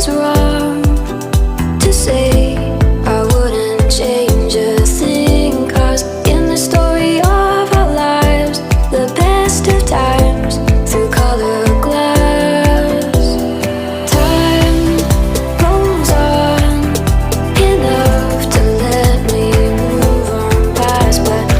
feels wrong to say I wouldn't change a thing, 'cause in the story of our lives, the best of times through color glass, time rolls on enough to let me move on past. But